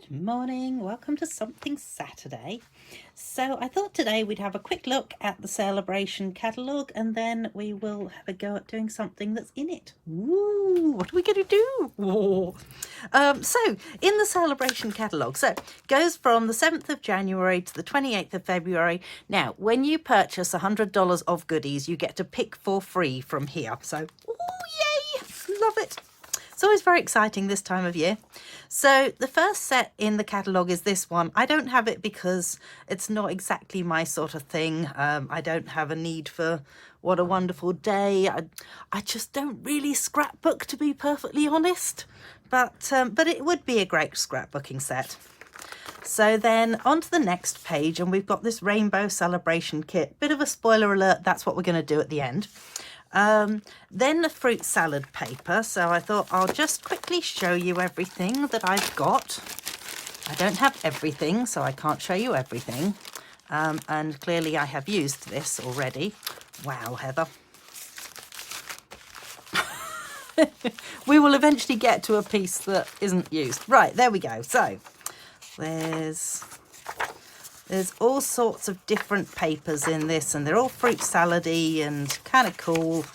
Good morning, welcome to Something Saturday. So I thought today we'd have a quick look at the Sale-a-Bration catalogue and then we will have a go at doing something that's in it. Ooh, what are we going to do? So in the Sale-a-Bration catalogue, so it goes from the 7th of January to the 28th of February. Now, when you purchase $100 of goodies, you get to pick for free from here. So, ooh, yay, love it. It's always very exciting this time of year. So the first set in the catalogue is this one. I don't have it because it's not exactly my sort of thing. I don't have a need for What a Wonderful Day. I just don't really scrapbook, to be perfectly honest. But it would be a great scrapbooking set. So then on to the next page, and we've got this rainbow celebration kit. Bit of a spoiler alert, that's what we're going to do at the end. Then the fruit salad paper, so I thought I'll just quickly show you everything that I've got. I don't have everything, so I can't show you everything, and clearly I have used this already. Wow, Heather. We will eventually get to a piece that isn't used. Right, there we go. So there's all sorts of different papers in this, and they're all fruit salady and kind of cool.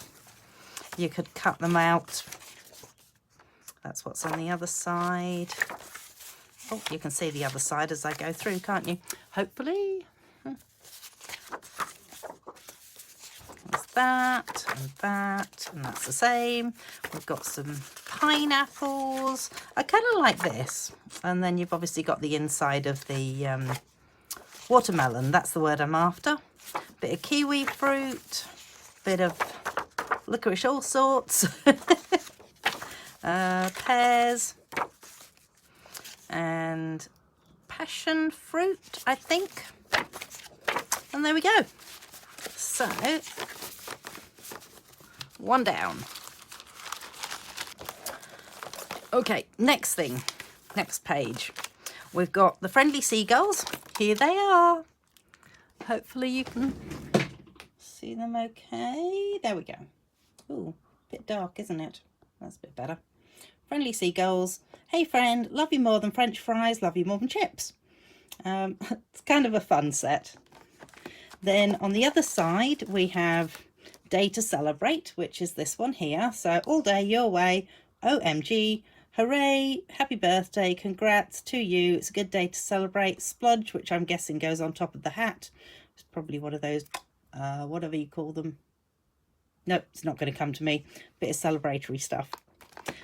You could cut them out. That's what's on the other side. Oh, you can see the other side as I go through, can't you? Hopefully. There's that, and that's the same. We've got some pineapples. I kind of like this. And then you've obviously got the inside of the watermelon, that's the word I'm after. Bit of kiwi fruit, bit of licorice all sorts, pears, and passion fruit, I think. And there we go. So, one down. Okay, next thing, next page. We've got the friendly seagulls. Here they are. Hopefully you can see them okay. There we go. Ooh, a bit dark, isn't it? That's a bit better. Friendly seagulls. Hey friend, love you more than French fries, love you more than chips. It's kind of a fun set. Then on the other side we have Day to Celebrate, which is this one here. So all day your way, OMG. Hooray, happy birthday, congrats to you. It's a good day to celebrate. Splodge, which I'm guessing goes on top of the hat. It's probably one of those, whatever you call them. Nope, it's not going to come to me. Bit of celebratory stuff.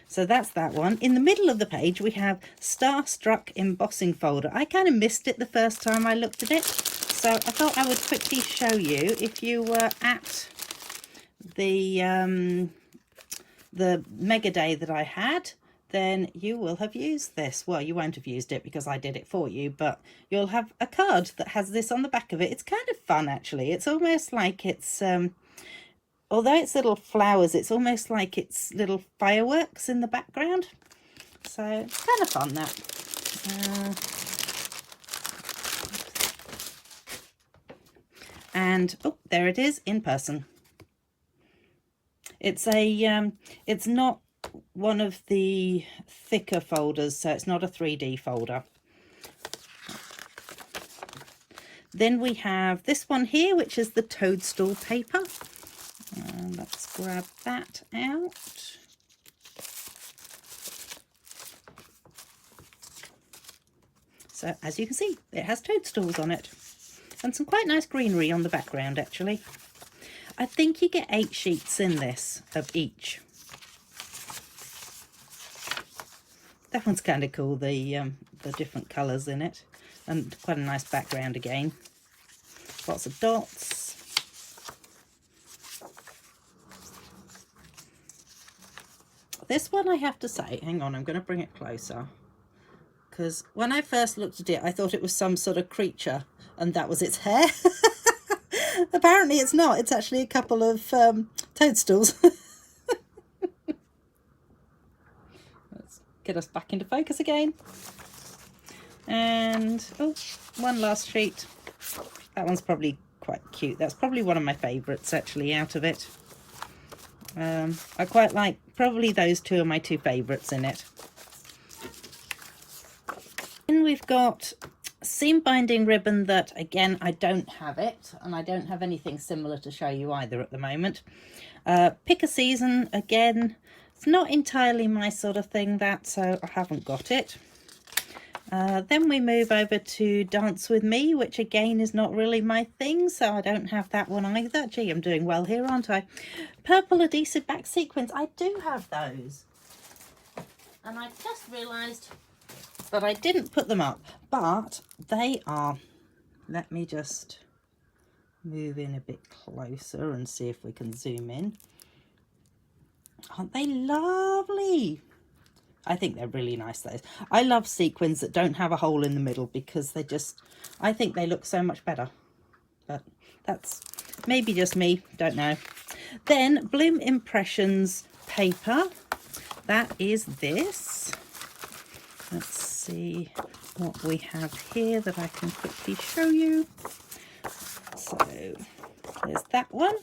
So that's that one. In the middle of the page, we have Starstruck embossing folder. I kind of missed it the first time I looked at it. So I thought I would quickly show you. If you were at the mega day that I had, then you will have used this. Well, you won't have used it because I did it for you, but you'll have a card that has this on the back of it. It's kind of fun, actually. It's almost like it's, although it's little flowers, it's almost like it's little fireworks in the background. So it's kind of fun, that. And, oh, there it is in person. It's a, it's not one of the thicker folders, so it's not a 3D folder. Then we have this one here, which is the toadstool paper. Let's grab that out. So as you can see, it has toadstools on it and some quite nice greenery on the background, actually. I think you get 8 sheets in this of each. That one's kind of cool, the different colours in it, and quite a nice background again. Lots of dots. This one, I have to say, hang on, I'm going to bring it closer, because when I first looked at it, I thought it was some sort of creature, and that was its hair. Apparently it's not. It's actually a couple of toadstools. Get us back into focus again. And oh, one last sheet. That one's probably quite cute. That's probably one of my favourites actually out of it. I quite like, probably those two are my two favourites in it. Then we've got seam binding ribbon that, again, I don't have it, and I don't have anything similar to show you either at the moment. Pick a season, again, it's not entirely my sort of thing, that, so I haven't got it. Then we move over to Dance With Me, which again is not really my thing, so I don't have that one either. Gee, I'm doing well here, aren't I? Purple adhesive back sequins, I do have those. And I just realised that I didn't put them up, but they are, let me just move in a bit closer and see if we can zoom in. Aren't they lovely? I think they're really nice, those. I love sequins that don't have a hole in the middle because they just, I think they look so much better. But that's maybe just me, don't know. Then Bloom Impressions paper. That is this. Let's see what we have here that I can quickly show you. So there's that one.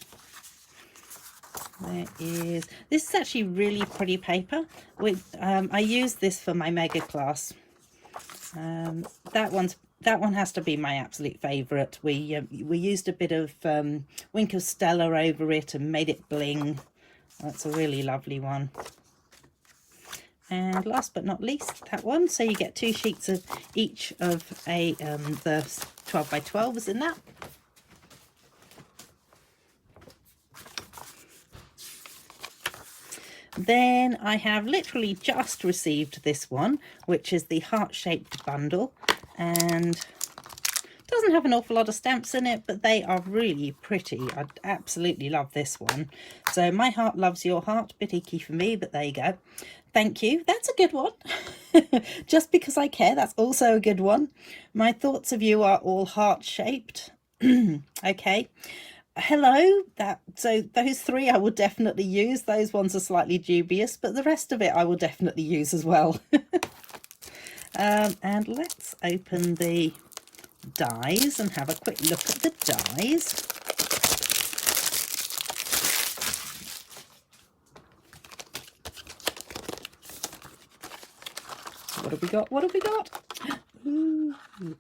There is, this is actually really pretty paper. I use this for my mega class. That one has to be my absolute favourite. We used a bit of Wink of Stella over it and made it bling. That's a really lovely one. And last but not least, that one. So you get 2 sheets of each of the 12 by 12s in that. Then I have literally just received this one, which is the heart-shaped bundle, and doesn't have an awful lot of stamps in it, but they are really pretty. I absolutely love this one. So My Heart Loves Your Heart, bit icky for me, but there you go. Thank you, that's a good one. Just Because I Care, that's also a good one. My Thoughts of You Are All Heart-shaped. Okay. Hello, so those 3 I will definitely use. Those ones are slightly dubious, but the rest of it I will definitely use as well. And let's open the dies and have a quick look at the dies. What have we got? What have we got? Ooh.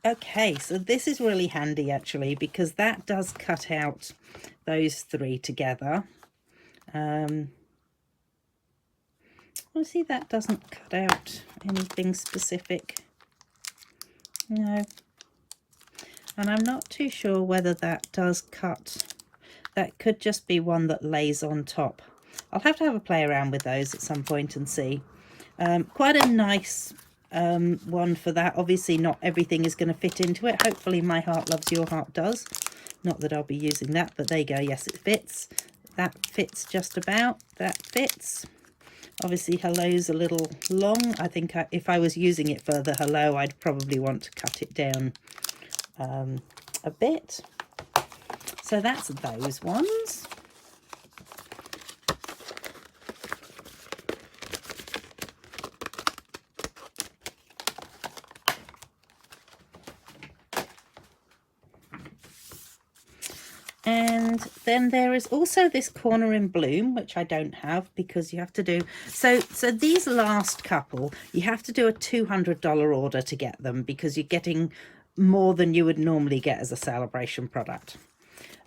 Okay, so this is really handy actually, because that does cut out those 3 together. Well, see, that doesn't cut out anything specific. No. And I'm not too sure whether that does cut. That could just be one that lays on top. I'll have to have a play around with those at some point and see. Quite a nice one for that. Obviously not everything is going to fit into it. Hopefully My Heart Loves Your Heart does. Not that I'll be using that, but there you go. Yes, it fits. That fits just about. That fits. Obviously Hello's a little long. I think if I was using it for the Hello, I'd probably want to cut it down a bit. So that's those ones. And then there is also this corner in Bloom, which I don't have because you have to do so these last couple you have to do a $200 order to get them, because you're getting more than you would normally get as a Sale-a-Bration product.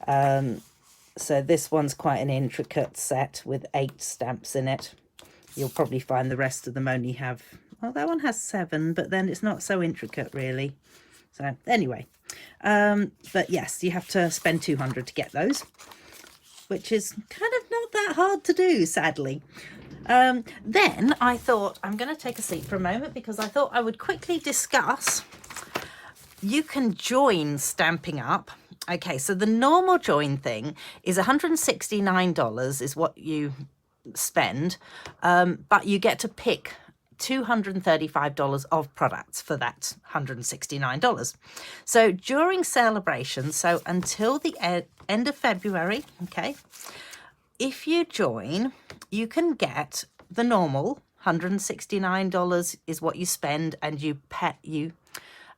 So this one's quite an intricate set with 8 stamps in it. You'll probably find the rest of them only have, well, that one has 7, but then it's not so intricate really. So anyway, but yes, you have to spend $200 to get those, which is kind of not that hard to do, sadly. Then I thought, I'm going to take a seat for a moment because I thought I would quickly discuss, you can join Stampin' Up. Okay, so the normal join thing is $169 is what you spend, but you get to pick $235 of products for that $169. So during Sale-a-Bration, so until the end of February, okay, if you join, you can get the normal $169 is what you spend, and you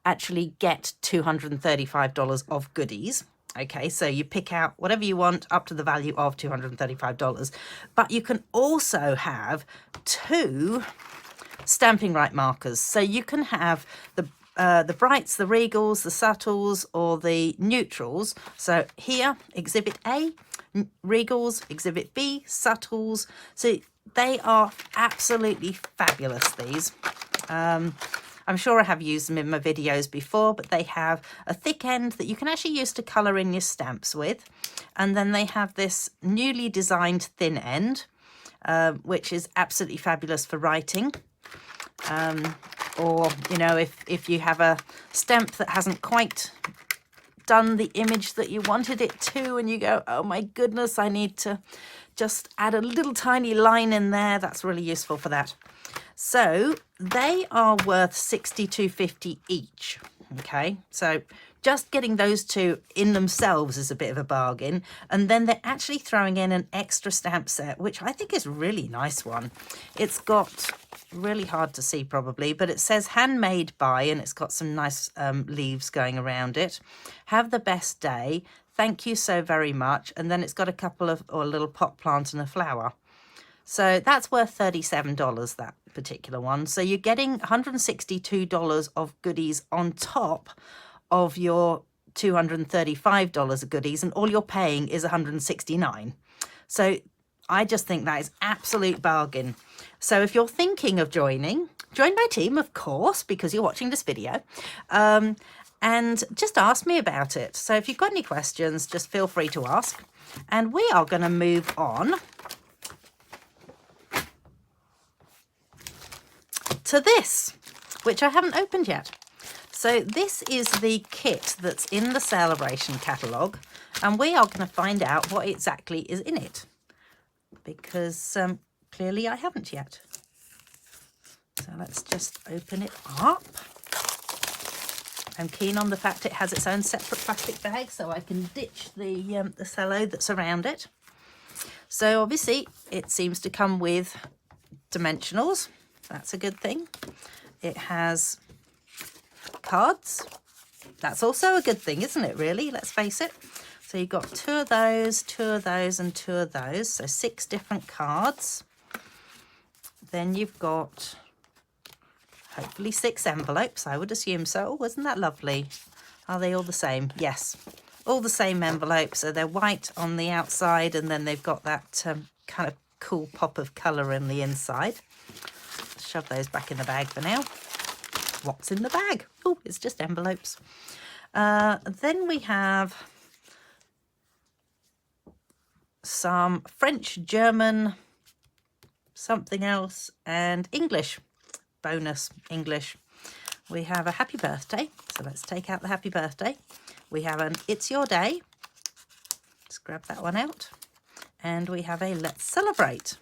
actually get $235 of goodies. Okay, so you pick out whatever you want up to the value of $235, but you can also have 2 stamping right markers. So you can have the brights, the regals, the subtles, or the neutrals. So here, exhibit A, regals, exhibit B, subtles. So they are absolutely fabulous, these. I'm sure I have used them in my videos before, but they have a thick end that you can actually use to colour in your stamps with. And then they have this newly designed thin end, which is absolutely fabulous for writing. Or, you know, if you have a stamp that hasn't quite done the image that you wanted it to, and you go, oh my goodness, I need to just add a little tiny line in there, that's really useful for that. So they are worth $62.50 each. Okay, so just getting those two in themselves is a bit of a bargain. And then they're actually throwing in an extra stamp set, which I think is a really nice one. It's got, really hard to see probably, but it says handmade by, and it's got some nice leaves going around it. Have the best day. Thank you so very much. And then it's got a couple of, or a little pot plant and a flower. So that's worth $37, that particular one. So you're getting $162 of goodies on top of your $235 of goodies, and all you're paying is $169. So I just think that is absolute bargain. So if you're thinking of join my team, of course, because you're watching this video, and just ask me about it. So if you've got any questions, just feel free to ask. And we are going to move on to this, which I haven't opened yet. So this is the kit that's in the Sale-a-Bration catalogue, and we are going to find out what exactly is in it, because clearly I haven't yet. So let's just open it up. I'm keen on the fact it has its own separate plastic bag, so I can ditch the cello that's around it. So obviously it seems to come with dimensionals. That's a good thing. It has cards. That's also a good thing, isn't it, really? Let's face it. So you've got two of those, and two of those. So 6 different cards. Then you've got hopefully 6 envelopes. I would assume so. Oh, wasn't that lovely? Are they all the same? Yes. All the same envelopes. So they're white on the outside, and then they've got that kind of cool pop of colour in the inside. Shove those back in the bag for now. What's in the bag? Oh, it's just envelopes. Then we have some French, German, something else, and English. Bonus English. We have a happy birthday. So let's take out the happy birthday. We have an It's Your Day. Let's grab that one out. And we have a Let's Celebrate.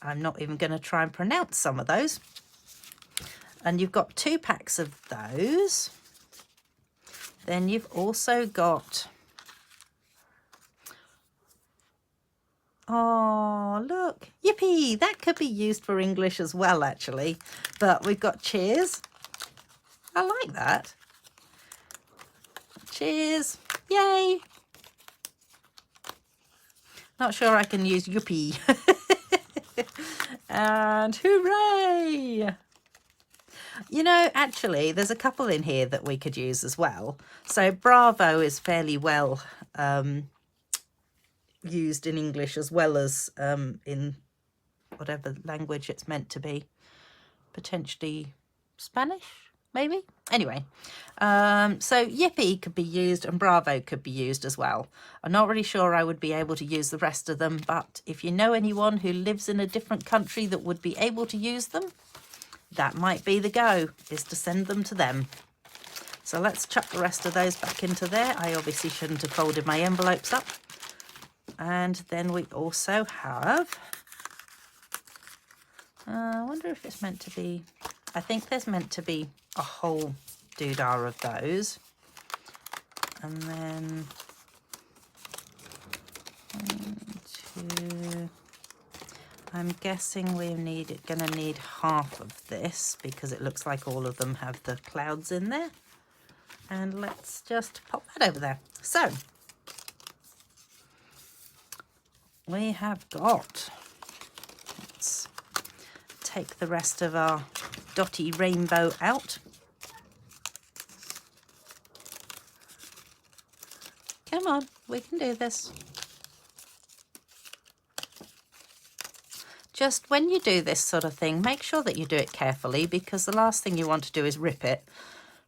I'm not even going to try and pronounce some of those. And you've got 2 packs of those. Then you've also got, oh, look, yippee, that could be used for English as well, actually. But we've got cheers. I like that. Cheers, yay. Not sure I can use yuppie. And hooray! You know, actually, there's a couple in here that we could use as well. So bravo is fairly well used in English, as well as in whatever language it's meant to be. Potentially Spanish, maybe? Anyway, so yippee could be used and bravo could be used as well. I'm not really sure I would be able to use the rest of them, but if you know anyone who lives in a different country that would be able to use them, that might be the go, is to send them to them. So let's chuck the rest of those back into there. I obviously shouldn't have folded my envelopes up. And then we also have, I wonder if it's meant to be, I think there's meant to be a whole doodah of those. And then 1, 2, I'm guessing we're gonna need half of this, because it looks like all of them have the clouds in there. And let's just pop that over there. So we have got, let's take the rest of our dotty rainbow out. Come on, we can do this. Just when you do this sort of thing, make sure that you do it carefully, because the last thing you want to do is rip it,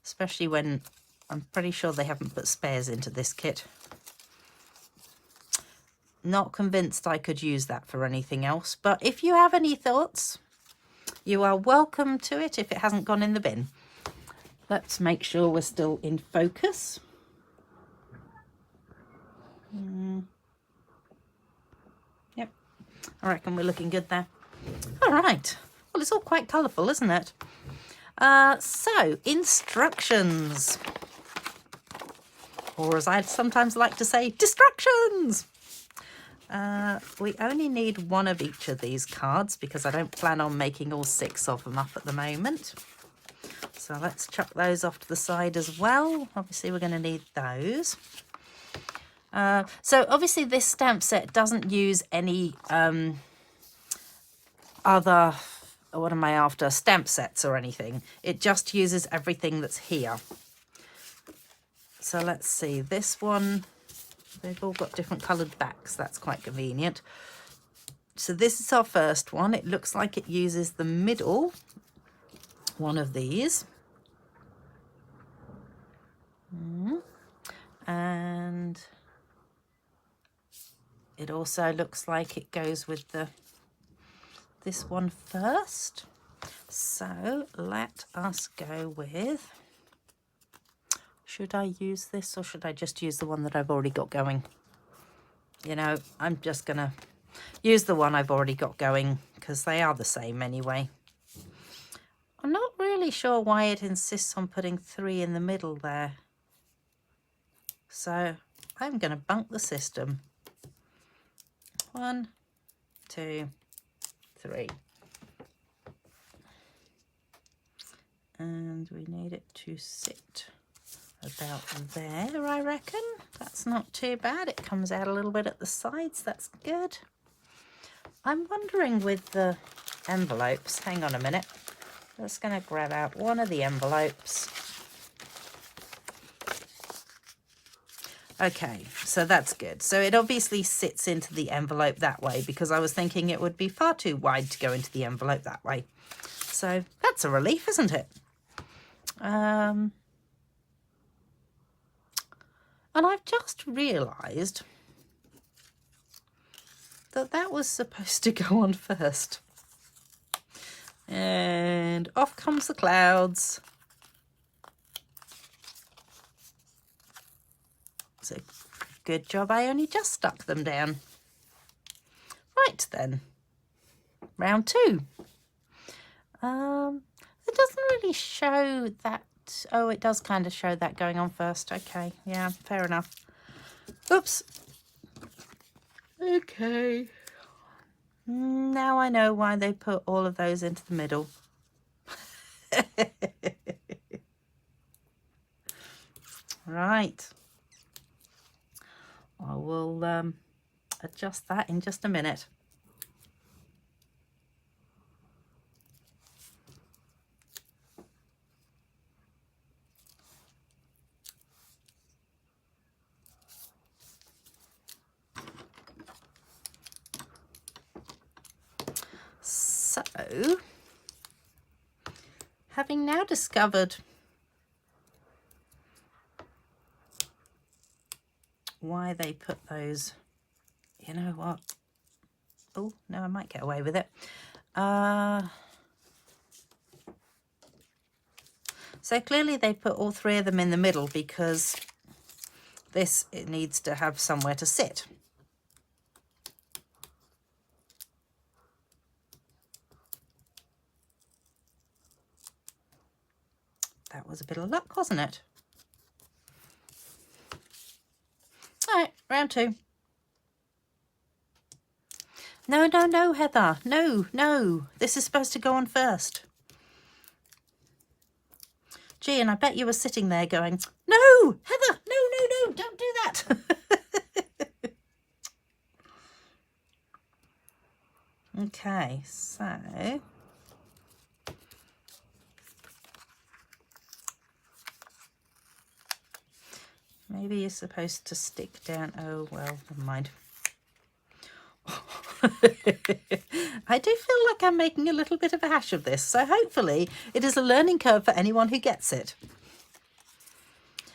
especially when I'm pretty sure they haven't put spares into this kit. Not convinced I could use that for anything else, but if you have any thoughts, you are welcome to it if it hasn't gone in the bin. Let's make sure we're still in focus. Yep, I reckon we're looking good there. All right, well, it's all quite colourful, isn't it? So, instructions, or as I sometimes like to say, distractions. We only need one of each of these cards because I don't plan on making all 6 of them up at the moment. So let's chuck those off to the side as well. Obviously, we're going to need those. So obviously this stamp set doesn't use any other, what am I after, stamp sets or anything. It just uses everything that's here. So let's see, this one, they've all got different coloured backs. That's quite convenient. So this is our first one. It looks like it uses the middle one of these. And it also looks like it goes with this one first. So let us go with, should I use this or should I just use the one that I've already got going? You know, I'm just gonna use the one I've already got going because they are the same anyway. I'm not really sure why it insists on putting 3 in the middle there. So I'm gonna bunk the system. 1, 2, 3. And we need it to sit about there, I reckon. That's not too bad. It comes out a little bit at the sides. That's good. I'm wondering with the envelopes, hang on a minute. I'm just going to grab out one of the envelopes. Okay, so that's good. So it obviously sits into the envelope that way because I was thinking it would be far too wide to go into the envelope that way. So that's a relief, isn't it? And I've just realised that that was supposed to go on first. And off comes the clouds. So good job I only just stuck them down. Right then, round 2. It doesn't really show that. Oh, it does kind of show that going on first. Okay, yeah, fair enough. Oops. Okay. Now I know why they put all of those into the middle. Right. I will adjust that in just a minute. So, having now discovered why they put those, you know what? Oh, no, I might get away with it. So clearly they put all 3 of them in the middle because it needs to have somewhere to sit. That was a bit of luck, wasn't it? All right, round 2. No, no, no, Heather. No, no. This is supposed to go on first. Gee, and I bet you were sitting there going, no, Heather, no, no, no, don't do that. Okay, so Maybe you're supposed to stick down. Oh, well, never mind. I do feel like I'm making a little bit of a hash of this, so hopefully it is a learning curve for anyone who gets it.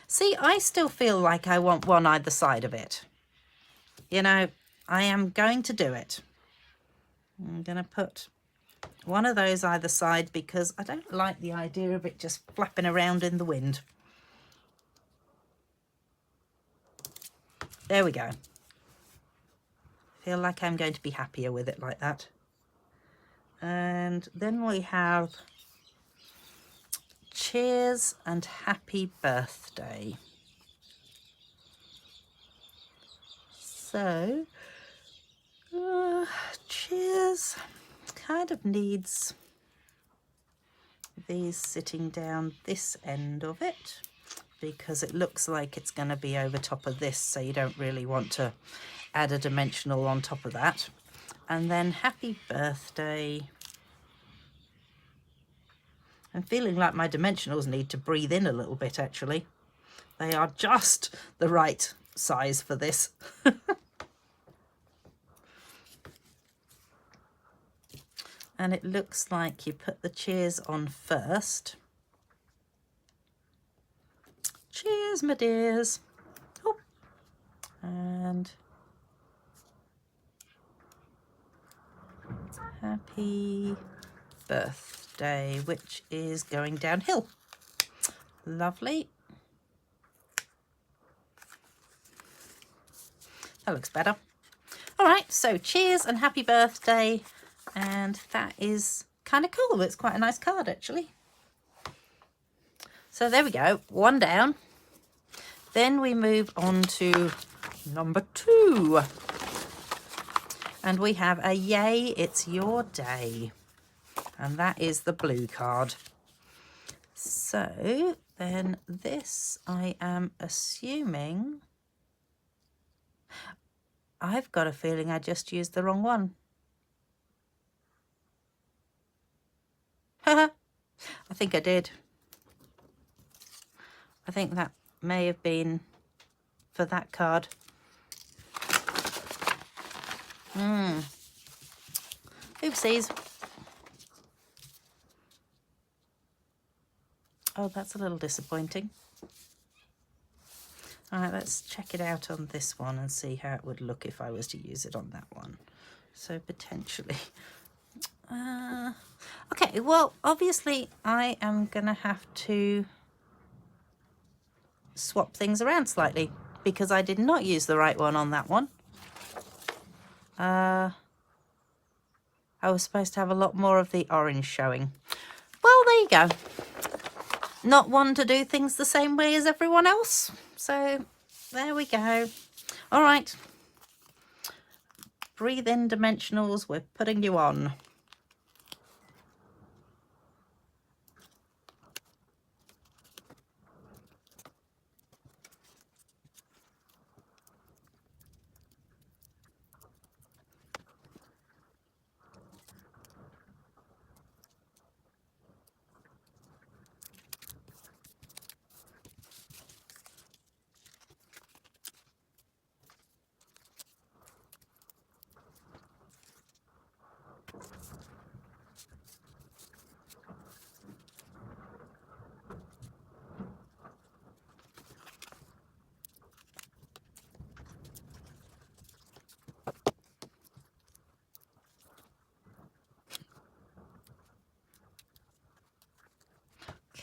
See, I still feel like I want one either side of it. You know, I am going to do it. I'm going to put one of those either side because I don't like the idea of it just flapping around in the wind. There we go. Feel like I'm going to be happier with it like that. And then we have cheers and happy birthday. So, cheers kind of needs these sitting down this end of it because it looks like it's going to be over top of this, so you don't really want to add a dimensional on top of that. And then happy birthday. I'm feeling like my dimensionals need to breathe in a little bit, actually. They are just the right size for this. And it looks like you put the cheers on first. Cheers, my dears. Oh. And happy birthday, which is going downhill. Lovely. That looks better. All right, so cheers and happy birthday. And that is kind of cool. It's quite a nice card, actually. So there we go, one down. Then we move on to number 2. And we have a yay, it's your day. And that is the blue card. So then this, I am assuming, I've got a feeling I just used the wrong one. I think I did. I think that may have been for that card. Oopsies. Oh, that's a little disappointing. All right, let's check it out on this one and see how it would look if I was to use it on that one. So potentially... okay, well, obviously I am going to have to swap things around slightly because I did not use the right one on that one. I was supposed to have a lot more of the orange showing. Well, there you go. Not one to do things the same way as everyone else. So there we go. All right. Breathe in, dimensionals. We're putting you on.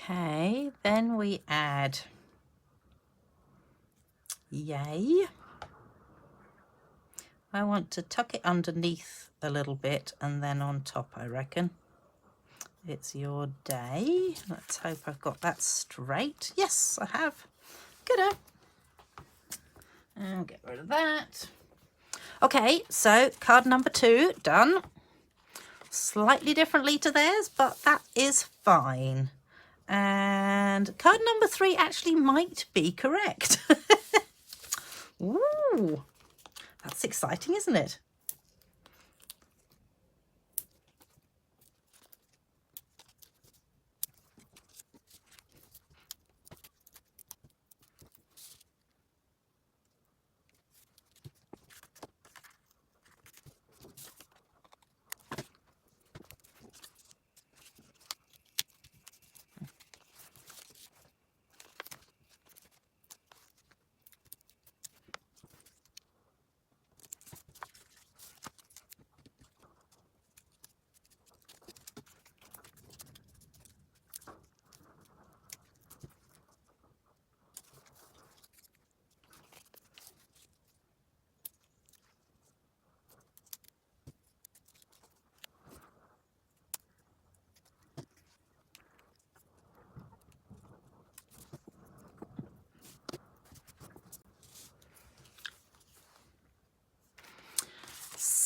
Okay, then we add yay. I want to tuck it underneath a little bit and then on top, I reckon. It's your day. Let's hope I've got that straight. Yes, I have. Good. And get rid of that. Okay, so card number 2 done. Slightly differently to theirs, but that is fine. And card number 3 actually might be correct. Ooh, that's exciting, isn't it?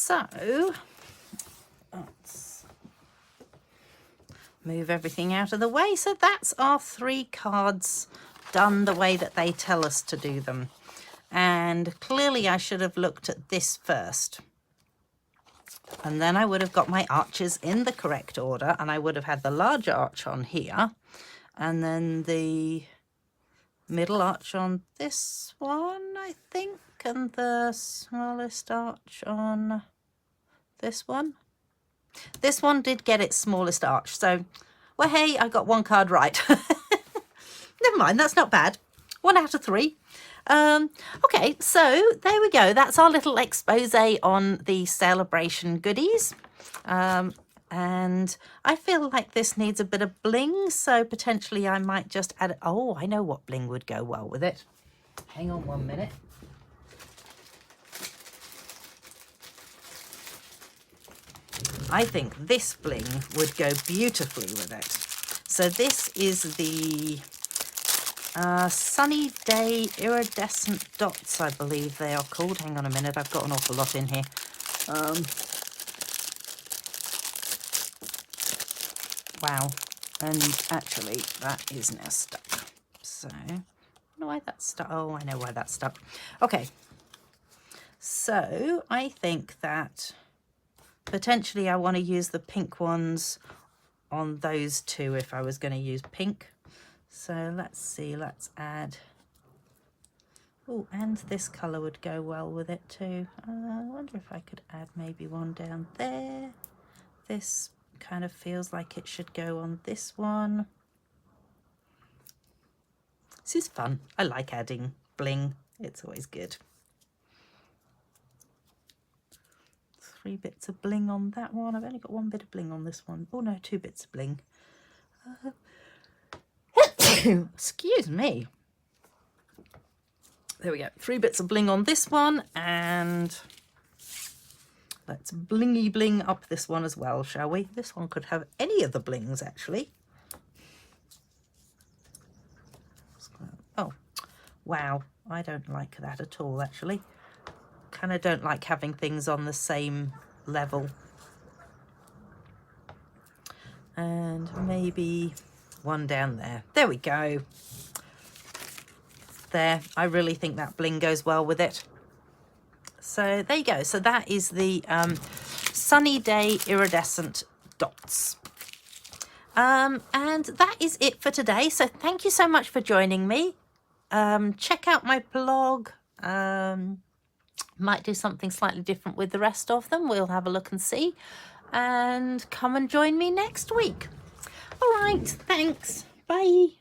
So let's move everything out of the way. So that's our 3 cards done the way that they tell us to do them. And clearly I should have looked at this first. And then I would have got my arches in the correct order, and I would have had the larger arch on here, and then the middle arch on this one, I think, and the smallest arch on this one. This one did get its smallest arch, so, well, hey, I got 1 card right. Never mind, that's not bad. 1 out of 3. Okay, so there we go. That's our little expose on the Sale-a-Bration goodies. And I feel like this needs a bit of bling, so potentially I might just add... Oh, I know what bling would go well with it. Hang on 1 minute. I think this bling would go beautifully with it. So this is the Sunny Day Iridescent Dots, I believe they are called. Hang on a minute, I've got an awful lot in here. Wow, and actually that is now stuck. So, I don't know why that's stuck. Oh, I know why that's stuck. Okay, so I think that potentially I want to use the pink ones on those 2 if I was going to use pink. So let's see, let's add... Oh, and this colour would go well with it too. I wonder if I could add maybe one down there. This kind of feels like it should go on this one. This is fun. I like adding bling. It's always good. 3 bits of bling on that one. I've only got 1 bit of bling on this one. Oh no, 2 bits of bling. Excuse me. There we go. 3 bits of bling on this one, and let's blingy bling up this one as well, shall we? This one could have any of the blings, actually. Oh, wow. I don't like that at all, actually. Kind of don't like having things on the same level. And maybe 1 down there. There we go. There. I really think that bling goes well with it. So there you go. So that is the Sunny Day Iridescent Dots. And that is it for today. So thank you so much for joining me. Check out my blog. Might do something slightly different with the rest of them. We'll have a look and see. And come and join me next week. All right, thanks. Bye.